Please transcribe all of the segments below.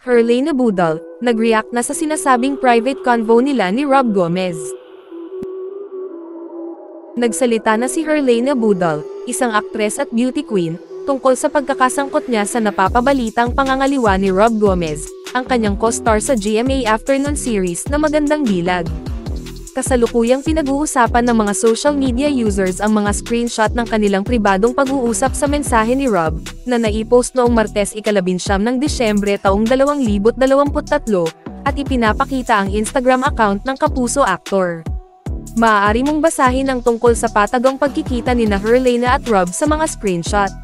Herlane Budal, nag-react na sa sinasabing private convo nila ni Rob Gomez. Nagsalita na si Herlane Budal, isang aktres at beauty queen, tungkol sa pagkakasangkot niya sa napapabalitang pangangaliwa ni Rob Gomez, ang kanyang co-star sa GMA Afternoon series na Magandang Dilag. Kasalukuyang pinag-uusapan ng mga social media users ang mga screenshot ng kanilang pribadong pag-uusap sa mensahe ni Rob, na naipost noong Martes 19 ng Disyembre taong 2023, at ipinapakita ang Instagram account ng kapuso actor. Maaari mong basahin ang tungkol sa patagong pagkikita nina Herlane at Rob sa mga screenshot.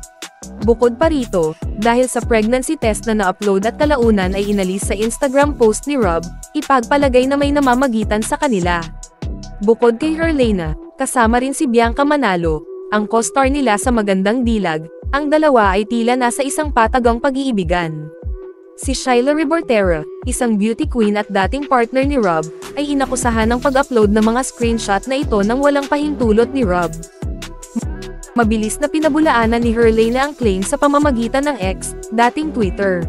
Bukod pa rito, dahil sa pregnancy test na na-upload at kalaunan ay inalis sa Instagram post ni Rob, ipagpalagay na may namamagitan sa kanila. Bukod kay Herlane, kasama rin si Bianca Manalo, ang co-star nila sa Magandang Dilag, ang dalawa ay tila nasa isang patagong pag-iibigan. Si Shyla Rebortera, isang beauty queen at dating partner ni Rob, ay inakusahan ng pag-upload ng mga screenshot na ito nang walang pahintulot ni Rob. Mabilis na pinabulaanan ni Herlane ang claim sa pamamagitan ng X, dating Twitter.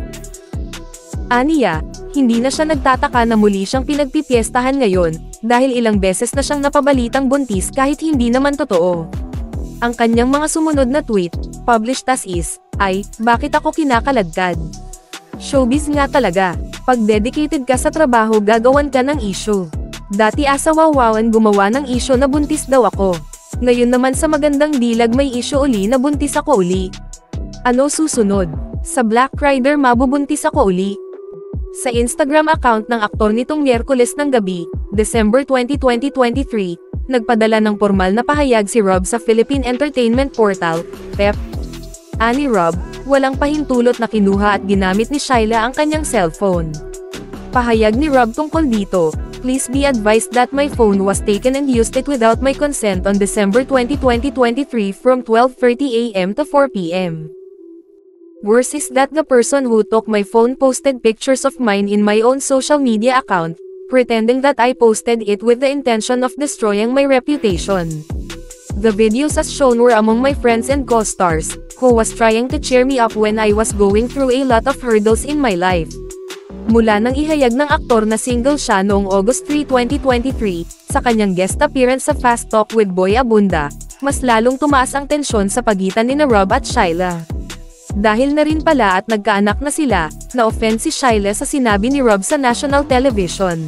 Aniya, hindi na siya nagtataka na muli siyang pinagpipiestahan ngayon, dahil ilang beses na siyang napabalitang buntis kahit hindi naman totoo. Ang kanyang mga sumunod na tweet, published as is, ay, bakit ako kinakaladkad? Showbiz nga talaga, pag dedicated ka sa trabaho gagawan ka ng issue. Dati asawawawan gumawa ng issue na buntis daw ako. Ngayon naman sa Magandang Dilag may issue uli na buntis ako uli. Ano susunod? Sa Black Rider mabubuntis ako uli. Sa Instagram account ng aktor nitong Miyerkules ng gabi, December 20, 2023, nagpadala ng formal na pahayag si Rob sa Philippine Entertainment Portal, PEP. Ani Rob, walang pahintulot na kinuha at ginamit ni Shyla ang kanyang cellphone. Pahayag ni Rob tungkol dito, please be advised that my phone was taken and used it without my consent on December 20, 2023 from 12:30 AM to 4 PM. Worse is that the person who took my phone posted pictures of mine in my own social media account, pretending that I posted it with the intention of destroying my reputation. The videos as shown were among my friends and co-stars, who was trying to cheer me up when I was going through a lot of hurdles in my life. Mula nang ihayag ng aktor na single siya noong August 3, 2023, sa kanyang guest appearance sa Fast Talk with Boy Abunda, mas lalong tumaas ang tensyon sa pagitan nina Rob at Shyla. Dahil na rin pala at nagkaanak na sila, na-offend si Shyla sa sinabi ni Rob sa national television.